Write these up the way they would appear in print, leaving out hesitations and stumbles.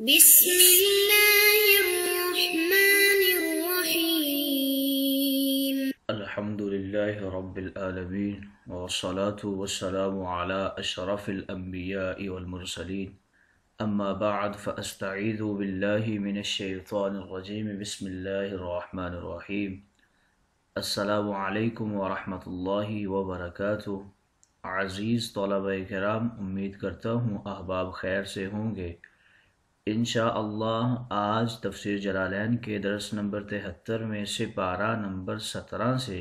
بسم الله الرحمن الرحيم. الحمد لله رب العالمين والصلاة والسلام على أشرف الأنبياء والمرسلين أما بعد فأستعيذ بالله من الشيطان الرجيم بسم الله الرحمن الرحيم. السلام علیکم ورحمۃ اللہ وبرکاتہ. عزیز طلبہ کرام، امید کرتا ہوں احباب خیر سے ہوں گے. انشاءاللہ آج تفسیر جلالین کے درس نمبر 73 میں سے پارہ نمبر 17 سے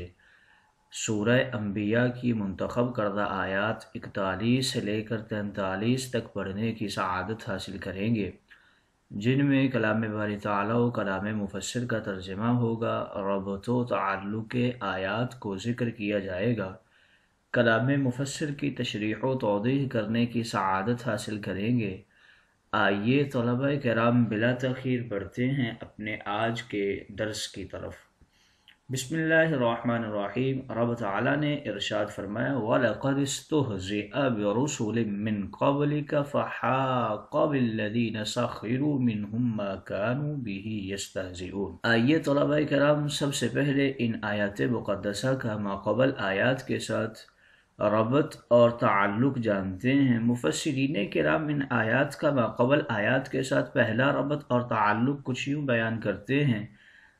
سورہ انبیاء کی منتخب کردہ آیات 41 سے لے کر 43 تک پڑھنے کی سعادت حاصل کریں گے، جن میں کلام باری تعالیٰ و کلام مفسر کا ترجمہ ہوگا، ربط و تعلق آیات کو ذکر کیا جائے گا، کلام مفسر کی تشریح و توضیح کرنے کی سعادت حاصل کریں گے. آئیے طلبہ کرام بلا تاخیر بڑھتے ہیں اپنے آج کے درس کی طرف. بسم اللہ الرحمن الرحیم. رب تعالیٰ نے ارشاد فرمایا وَلَقَدِ اسْتُهْزِئَ بِرُسُلٍ مِّن قَبْلِكَ فَحَاقَ بِالَّذِينَ سَخِرُوا مِنْهُمْ مَا كَانُوا بِهِ يَسْتَهْزِئُونَ. آئیے طلبہ کرام سب سے پہلے ان آیات مقدسہ کا ماقبل آیات کے ساتھ ربط اور تعلق جانتے ہیں. مفسرین کرام ان آیات کا ماقبل آیات کے ساتھ پہلا ربط اور تعلق کچھ یوں بیان کرتے ہیں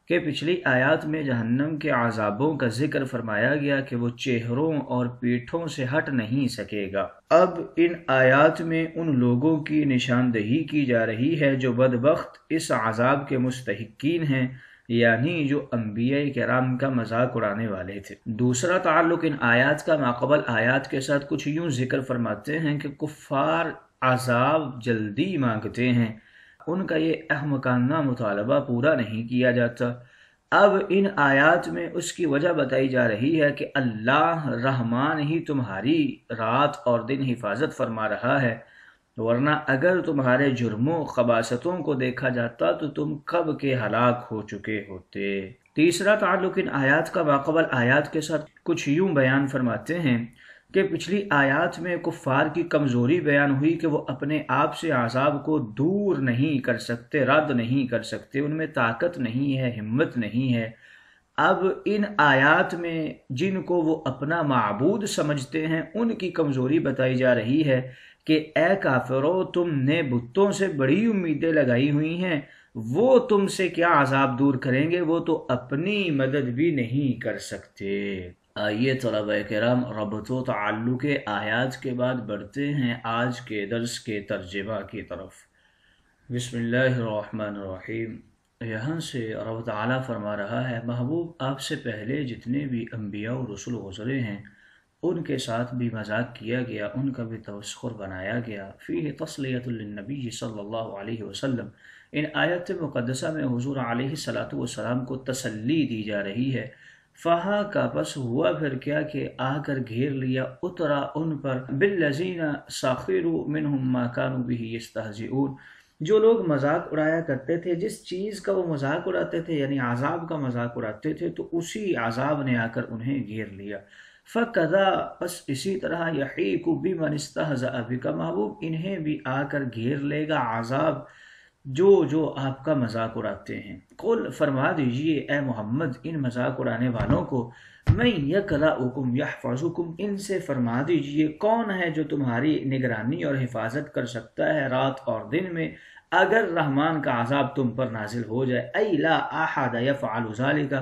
کہ پچھلی آیات میں جہنم کے عذابوں کا ذکر فرمایا گیا کہ وہ چہروں اور پیٹھوں سے ہٹ نہیں سکے گا. اب ان آیات میں ان لوگوں کی نشاندہی کی جا رہی ہے جو بدبخت اس عذاب کے مستحقین ہیں، یعنی جو انبیاء کرام کا مذاق اڑانے والے تھے. دوسرا تعلق ان آیات کا ماقبل آیات کے ساتھ کچھ یوں ذکر فرماتے ہیں کہ کفار عذاب جلدی مانگتے ہیں، ان کا یہ احمقانہ مطالبہ پورا نہیں کیا جاتا. اب ان آیات میں اس کی وجہ بتائی جا رہی ہے کہ اللہ رحمان ہی تمہاری رات اور دن حفاظت فرما رہا ہے، ورنہ اگر تمہارے جرموں خباثتوں کو دیکھا جاتا تو تم کب کے ہلاک ہو چکے ہوتے. تیسرا تعلق ان آیات کا ماقبل آیات کے ساتھ کچھ یوں بیان فرماتے ہیں کہ پچھلی آیات میں کفار کی کمزوری بیان ہوئی کہ وہ اپنے آپ سے عذاب کو دور نہیں کر سکتے، رد نہیں کر سکتے، ان میں طاقت نہیں ہے، ہمت نہیں ہے. اب ان آیات میں جن کو وہ اپنا معبود سمجھتے ہیں ان کی کمزوری بتائی جا رہی ہے کہ اے کافرو، تم نے بتوں سے بڑی امیدیں لگائی ہوئی ہیں، وہ تم سے کیا عذاب دور کریں گے، وہ تو اپنی مدد بھی نہیں کر سکتے. آئیے طلبہ کرام ربط و تعلق آیات کے بعد بڑھتے ہیں آج کے درس کے ترجمہ کی طرف. بسم اللہ الرحمن الرحیم. یہاں سے رب تعالیٰ فرما رہا ہے محبوب آپ سے پہلے جتنے بھی انبیاء و رسول گزرے ہیں ان کے ساتھ بھی مذاق کیا گیا، ان کا بھی تمسخر بنایا گیا. فیہ تسلیۃ للنبی صلی اللہ علیہ وسلم. ان آیات مقدسہ میں حضور علیہ السلام کو تسلی دی جا رہی ہے. فہا کا پس ہوا پھر کیا کہ آ کر گھیر لیا، اترا ان پر بالذین سخروا منہم ما کانوا بہ یستہزئون، جو لوگ مذاق اڑایا کرتے تھے، جس چیز کا وہ مذاق اڑاتے تھے یعنی عذاب کا مذاق اڑاتے تھے، تو اسی عذاب نے آ کر انہیں گھیر لیا. فَكَذَا پس اسی طرح یحیق بمن استہزأ بک، محبوب انہیں بھی آ کر گھیر لے گا عذاب جو آپ کا مذاق اڑاتے ہیں. قل فرما دیجئے اے محمد ان مذاق اڑانے والوں کو، من یکلؤکم یحفظکم، ان سے فرما دیجئے کون ہے جو تمہاری نگرانی اور حفاظت کر سکتا ہے رات اور دن میں اگر رحمان کا عذاب تم پر نازل ہو جائے. ای لا احد یفعل ذلک،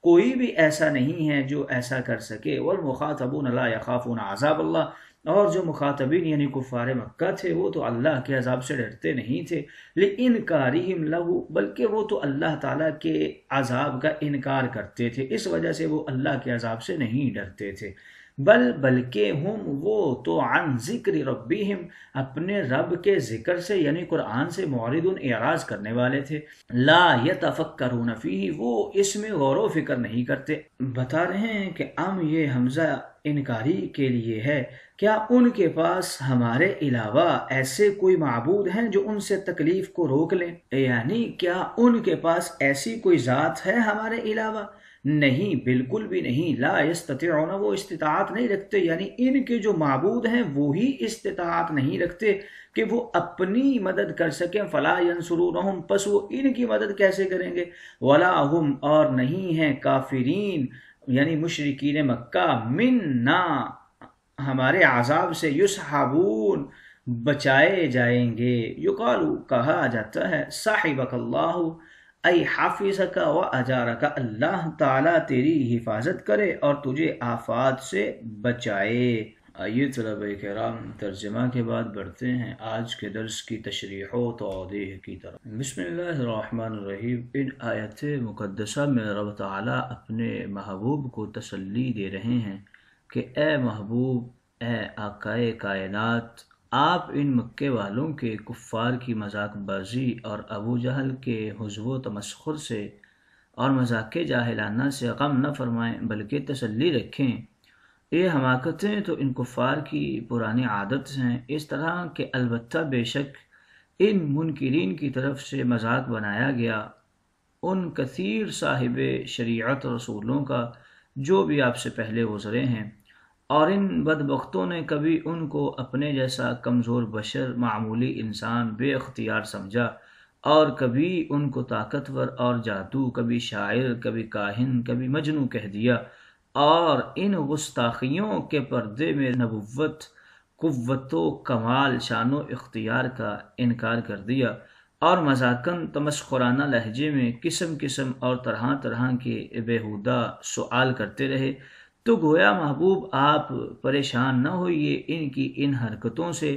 کوئی بھی ایسا نہیں ہے جو ایسا کر سکے. والمخاطبون لا یخافون عذاب اللہ، اور جو مخاطبین یعنی کفار مکہ تھے وہ تو اللہ کے عذاب سے ڈرتے نہیں تھے. لِإِنْكَارِهِمْ لَهُ، بلکہ وہ تو اللہ تعالیٰ کے عذاب کا انکار کرتے تھے، اس وجہ سے وہ اللہ کے عذاب سے نہیں ڈرتے تھے. بلکہ ہم وہ تو عن ذکر ربہم، اپنے رب کے ذکر سے یعنی قرآن سے معرضون، اعراض کرنے والے تھے. لا یتفکرون فیہ، وہ اس میں غور و فکر نہیں کرتے. بتا رہے ہیں کہ یہ حمزہ انکاری کے لیے ہے. کیا ان کے پاس ہمارے علاوہ ایسے کوئی معبود ہیں جو ان سے تکلیف کو روک لیں، یعنی کیا ان کے پاس ایسی کوئی ذات ہے ہمارے علاوہ نہیں، بالکل بھی نہیں، لا یستطیعون، وہ استطاعت نہیں رکھتے، یعنی ان کے جو معبود ہیں وہی استطاعت نہیں رکھتے کہ وہ اپنی مدد کر سکیں، فلا ینصرونہم، پس وہ ان کی مدد کیسے کریں گے، ولا ہم، اور نہیں ہیں کافرین یعنی مشرکین مکہ، منا، ہمارے عذاب سے، یسحبون، بچائے جائیں گے، یقالو، کہا جاتا ہے، صاحبک اللہ، ای حافظک و اجارک، اللہ تعالیٰ تیری حفاظت کرے اور تجھے آفات سے بچائے۔ آئیے طلبہ کرام، ترجمہ کے بعد بڑھتے ہیں آج کے درس کی تشریح و توضیح کی طرف۔ بسم اللہ الرحمن الرحیم۔ ان آیت مقدسہ میں رب تعالیٰ اپنے محبوب کو تسلی دے رہے ہیں کہ اے محبوب، اے آقائے کائنات، آپ ان مکے والوں کے کفار کی مذاق بازی اور ابو جہل کے حزب و تمسخر سے اور مذاق جاہلانہ سے غم نہ فرمائیں، بلکہ تسلی رکھیں۔ یہ حماقتیں تو ان کفار کی پرانی عادت ہیں، اس طرح کہ البتہ بے شک ان منکرین کی طرف سے مذاق بنایا گیا ان کثیر صاحب شریعت رسولوں کا جو بھی آپ سے پہلے گزرے ہیں، اور ان بدبختوں نے کبھی ان کو اپنے جیسا کمزور بشر، معمولی انسان بے اختیار سمجھا، اور کبھی ان کو طاقتور اور جادو، کبھی شاعر، کبھی کاہن، کبھی مجنوں کہہ دیا، اور ان گستاخیوں کے پردے میں نبوت، قوت و کمال، شان و اختیار کا انکار کر دیا، اور مذاقاً تمسخرانہ لہجے میں قسم قسم اور طرح طرح کے بیہودہ سوال کرتے رہے۔ تو گویا محبوب آپ پریشان نہ ہوئیے ان کی ان حرکتوں سے،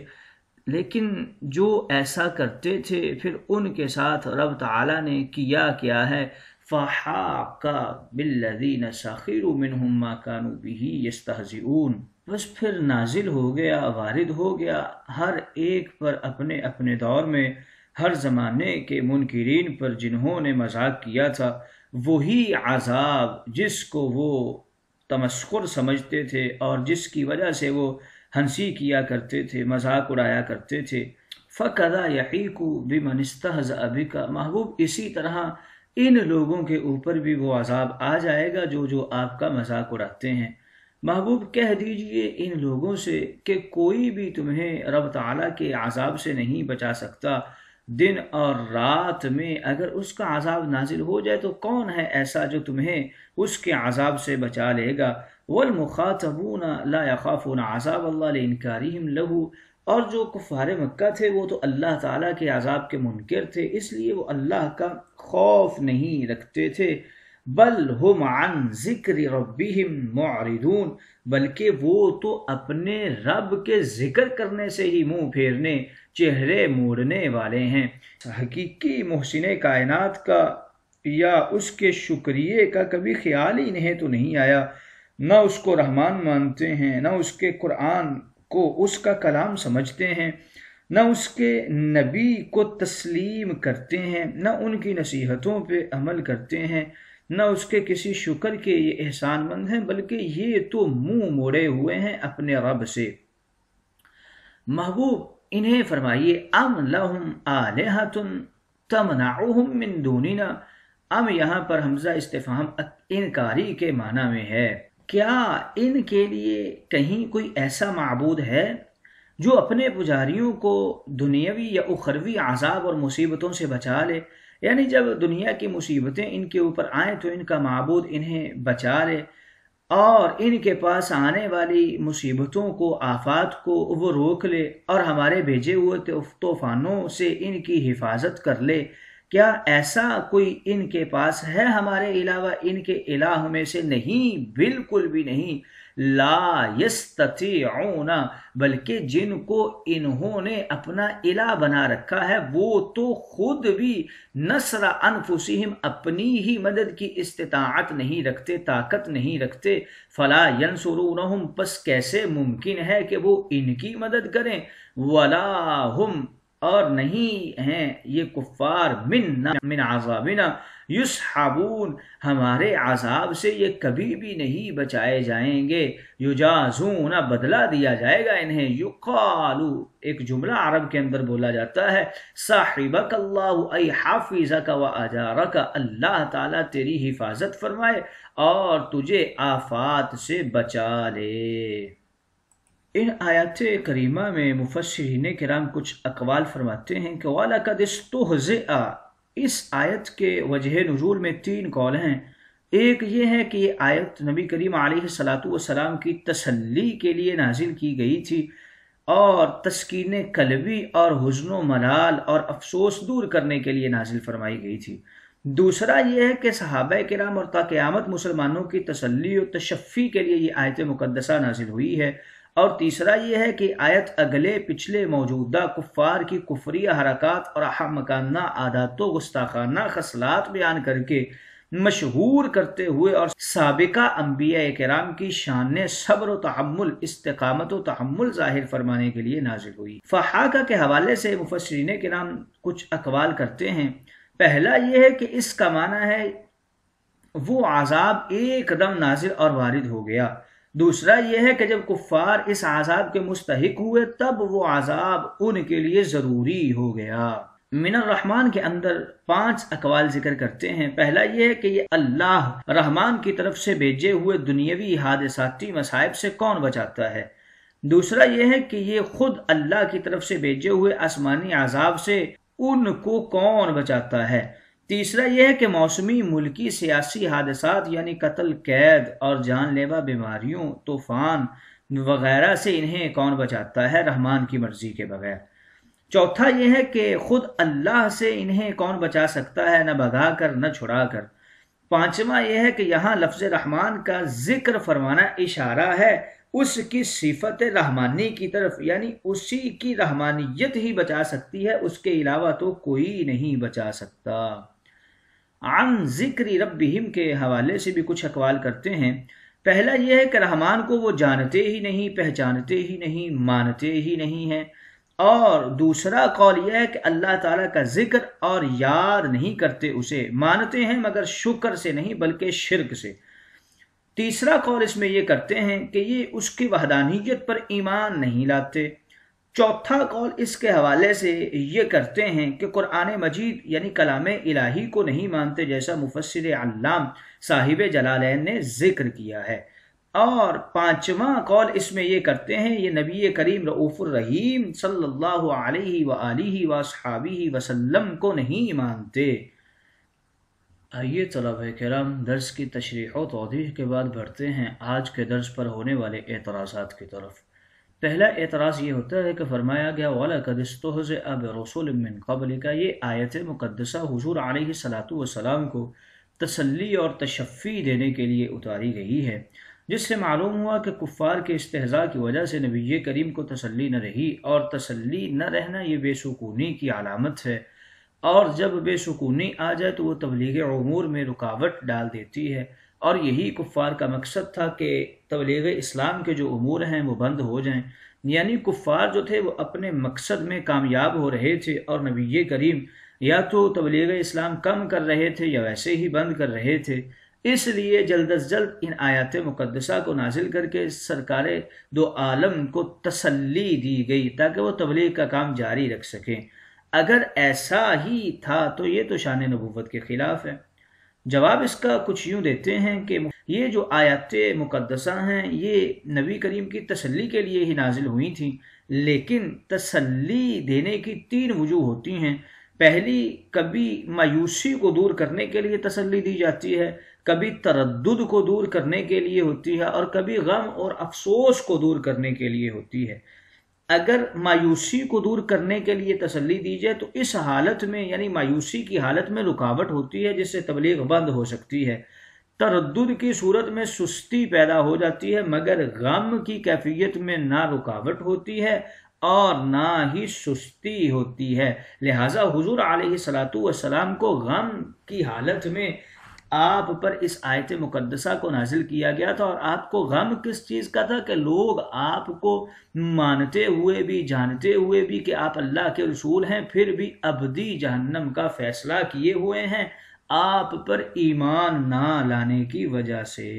لیکن جو ایسا کرتے تھے پھر ان کے ساتھ رب تعالیٰ نے کیا ہے، فَحَاقَ بِالَّذِينَ سَخِرُوا مِنْهُمْ مَا كَانُوا بِهِ يَسْتَهْزِئُونَ، بس پھر نازل ہو گیا، وارد ہو گیا ہر ایک پر اپنے اپنے دور میں، ہر زمانے کے منکرین پر جنہوں نے مذاق کیا تھا، وہی عذاب جس کو وہ تمسخر سمجھتے تھے اور جس کی وجہ سے وہ ہنسی کیا کرتے تھے، مذاق اڑایا کرتے تھے۔ فَكَذَا يَحِيكُ بِمَنِ اسْتَهْزَأَ بِكَ، محبوب اسی طرح ان لوگوں کے اوپر بھی وہ عذاب آ جائے گا جو آپ کا مذاق اڑاتے ہیں۔ محبوب کہہ دیجئے ان لوگوں سے کہ کوئی بھی تمہیں رب تعالیٰ کے عذاب سے نہیں بچا سکتا، دن اور رات میں اگر اس کا عذاب نازل ہو جائے تو کون ہے ایسا جو تمہیں اس کے عذاب سے بچا لے گا۔ وَالْمُخَاطَبُونَ لَا يَخَافُونَ عَذَابَ اللَّهِ لِإِنْكَارِهِمْ لَهُ، اور جو کفار مکہ تھے وہ تو اللہ تعالیٰ کے عذاب کے منکر تھے، اس لیے وہ اللہ کا خوف نہیں رکھتے تھے۔ بل ہم عن ذکر ربہم معرضون، بلکہ وہ تو اپنے رب کے ذکر کرنے سے ہی منہ پھیرنے، چہرے موڑنے والے ہیں۔ حقیقی محسن کائنات کا یا اس کے شکریہ کا کبھی خیال ہی انہیں تو نہیں آیا، نہ اس کو رحمان مانتے ہیں، نہ اس کے قرآن کو اس کا کلام سمجھتے ہیں، نہ اس کے نبی کو تسلیم کرتے ہیں، نہ ان کی نصیحتوں پہ عمل کرتے ہیں، نہ اس کے کسی شکر کے یہ احسان مند ہیں، بلکہ یہ تو منہ موڑے ہوئے ہیں اپنے رب سے۔ محبوب انہیں فرمائیے، ام لہم آلہۃ تمنعہم من دوننا، ام یہاں پر حمزہ استفہام انکاری کے معنی میں ہے، کیا ان کے لیے کہیں کوئی ایسا معبود ہے جو اپنے پجاریوں کو دنیاوی یا اخروی عذاب اور مصیبتوں سے بچا لے، یعنی جب دنیا کی مصیبتیں ان کے اوپر آئیں تو ان کا معبود انہیں بچا لے، اور ان کے پاس آنے والی مصیبتوں کو، آفات کو وہ روک لے، اور ہمارے بھیجے ہوئے طوفانوں سے ان کی حفاظت کر لے۔ کیا ایسا کوئی ان کے پاس ہے ہمارے علاوہ ان کے الہ میں سے؟ نہیں، بالکل بھی نہیں۔ لا یستطیعون، بلکہ جن کو انہوں نے اپنا الہ بنا رکھا ہے وہ تو خود بھی نصر انفسہم، اپنی ہی مدد کی استطاعت نہیں رکھتے، طاقت نہیں رکھتے۔ فلا ینصرونہم، پس کیسے ممکن ہے کہ وہ ان کی مدد کریں؟ ولا ہم، اور نہیں ہیں یہ کفار من عذابنا یسحبون، ہمارے عذاب سے یہ کبھی بھی نہیں بچائے جائیں گے، یجازون بدلہ دیا جائے گا انہیں، یقالو ایک جملہ عرب کے اندر بولا جاتا ہے، صاحبک اللہ ای حافظک و اجارک، اللہ تعالیٰ تیری حفاظت فرمائے اور تجھے آفات سے بچا لے۔ ان آیات کریمہ میں مفسرین کرام کچھ اقوال فرماتے ہیں کہ وَلَقَدِ اسْتُهْزِئَ، اس آیت کے وجہ نزول میں 3 قول ہیں۔ ایک یہ ہے کہ یہ آیت نبی کریم علیہ السلام کی تسلی کے لیے نازل کی گئی تھی اور تسکین قلبی اور حزن و ملال اور افسوس دور کرنے کے لیے نازل فرمائی گئی تھی۔ دوسرا یہ ہے کہ صحابہ کرام اور تا قیامت مسلمانوں کی تسلی و تشفی کے لیے یہ آیت مقدسہ نازل ہوئی ہے۔ اور تیسرا یہ ہے کہ آیت اگلے پچھلے موجودہ کفار کی کفریہ حرکات اور احمقانہ عادات و گستاخانہ خصلات بیان کر کے مشہور کرتے ہوئے اور سابقہ انبیاء کرام کی شان صبر و تحمل، استقامت و تحمل ظاہر فرمانے کے لیے نازل ہوئی۔ فحاقہ کے حوالے سے مفسرین کرام کچھ اقوال کرتے ہیں۔ پہلا یہ ہے کہ اس کا معنی ہے وہ عذاب ایک دم نازل اور وارد ہو گیا۔ دوسرا یہ ہے کہ جب کفار اس عذاب کے مستحق ہوئے تب وہ عذاب ان کے لیے ضروری ہو گیا۔ من الرحمن کے اندر 5 اقوال ذکر کرتے ہیں۔ پہلا یہ ہے کہ یہ اللہ رحمان کی طرف سے بھیجے ہوئے دنیاوی حادثاتی مصائب سے کون بچاتا ہے۔ دوسرا یہ ہے کہ یہ خود اللہ کی طرف سے بھیجے ہوئے آسمانی عذاب سے ان کو کون بچاتا ہے۔ تیسرا یہ ہے کہ موسمی ملکی سیاسی حادثات یعنی قتل، قید اور جان لیوا بیماریوں، طوفان وغیرہ سے انہیں کون بچاتا ہے رحمان کی مرضی کے بغیر۔ چوتھا یہ ہے کہ خود اللہ سے انہیں کون بچا سکتا ہے، نہ بھگا کر نہ چھڑا کر۔ پانچواں یہ ہے کہ یہاں لفظ رحمان کا ذکر فرمانا اشارہ ہے اس کی صفت رحمانی کی طرف، یعنی اسی کی رحمانیت ہی بچا سکتی ہے، اس کے علاوہ تو کوئی نہیں بچا سکتا۔ عن ذکر ربہم کے حوالے سے بھی کچھ اقوال کرتے ہیں۔ پہلا یہ ہے کہ رحمان کو وہ جانتے ہی نہیں، پہچانتے ہی نہیں، مانتے ہی نہیں ہیں۔ اور دوسرا قول یہ ہے کہ اللہ تعالیٰ کا ذکر اور یاد نہیں کرتے، اسے مانتے ہیں مگر شکر سے نہیں بلکہ شرک سے۔ تیسرا قول اس میں یہ کرتے ہیں کہ یہ اس کی وحدانیت پر ایمان نہیں لاتے۔ چوتھا قول اس کے حوالے سے یہ کرتے ہیں کہ قرآن مجید یعنی کلام الہی کو نہیں مانتے، جیسا مفسر علام صاحب جلالین نے ذکر کیا ہے۔ اور پانچواں قول اس میں یہ کرتے ہیں یہ نبی کریم رؤوف الرحیم صلی اللہ علیہ وآلہ وصحابہ وسلم کو نہیں مانتے۔ آئیے طلبہ کرام درس کی تشریح و توضیح کے بعد بڑھتے ہیں آج کے درس پر ہونے والے اعتراضات کی طرف۔ پہلا اعتراض یہ ہوتا ہے کہ فرمایا گیا وَلَقَدِ اسْتُهْزِئَ بِرُسُلٍ مِّن قَبْلِكَ، یہ آیت مقدسہ حضور علیہ السلام کو تسلی اور تشفی دینے کے لیے اتاری گئی ہے، جس سے معلوم ہوا کہ کفار کے استہزاء کی وجہ سے نبی کریم کو تسلی نہ رہی، اور تسلی نہ رہنا یہ بے سکونی کی علامت ہے، اور جب بے سکونی آ جائے تو وہ تبلیغ امور میں رکاوٹ ڈال دیتی ہے، اور یہی کفار کا مقصد تھا کہ تبلیغ اسلام کے جو امور ہیں وہ بند ہو جائیں، یعنی کفار جو تھے وہ اپنے مقصد میں کامیاب ہو رہے تھے اور نبی کریم یا تو تبلیغ اسلام کم کر رہے تھے یا ویسے ہی بند کر رہے تھے۔ اس لیے جلد از جلد ان آیات مقدسہ کو نازل کر کے سرکار دو عالم کو تسلی دی گئی تاکہ وہ تبلیغ کا کام جاری رکھ سکیں۔ اگر ایسا ہی تھا تو یہ تو شان نبوت کے خلاف ہے۔ جواب اس کا کچھ یوں دیتے ہیں کہ یہ جو آیات مقدسہ ہیں یہ نبی کریم کی تسلی کے لیے ہی نازل ہوئی تھیں، لیکن تسلی دینے کی 3 وجوہ ہوتی ہیں۔ پہلی، کبھی مایوسی کو دور کرنے کے لیے تسلی دی جاتی ہے، کبھی تردد کو دور کرنے کے لیے ہوتی ہے، اور کبھی غم اور افسوس کو دور کرنے کے لیے ہوتی ہے۔ اگر مایوسی کو دور کرنے کے لیے تسلی دی جائے تو اس حالت میں یعنی مایوسی کی حالت میں رکاوٹ ہوتی ہے جس سے تبلیغ بند ہو سکتی ہے۔ تردد کی صورت میں سستی پیدا ہو جاتی ہے، مگر غم کی کیفیت میں نہ رکاوٹ ہوتی ہے اور نہ ہی سستی ہوتی ہے۔ لہٰذا حضور علیہ السلام کو غم کی حالت میں آپ پر اس آیت مقدسہ کو نازل کیا گیا تھا، اور آپ کو غم کس چیز کا تھا کہ لوگ آپ کو مانتے ہوئے بھی، جانتے ہوئے بھی کہ آپ اللہ کے رسول ہیں، پھر بھی ابدی جہنم کا فیصلہ کیے ہوئے ہیں آپ پر ایمان نہ لانے کی وجہ سے۔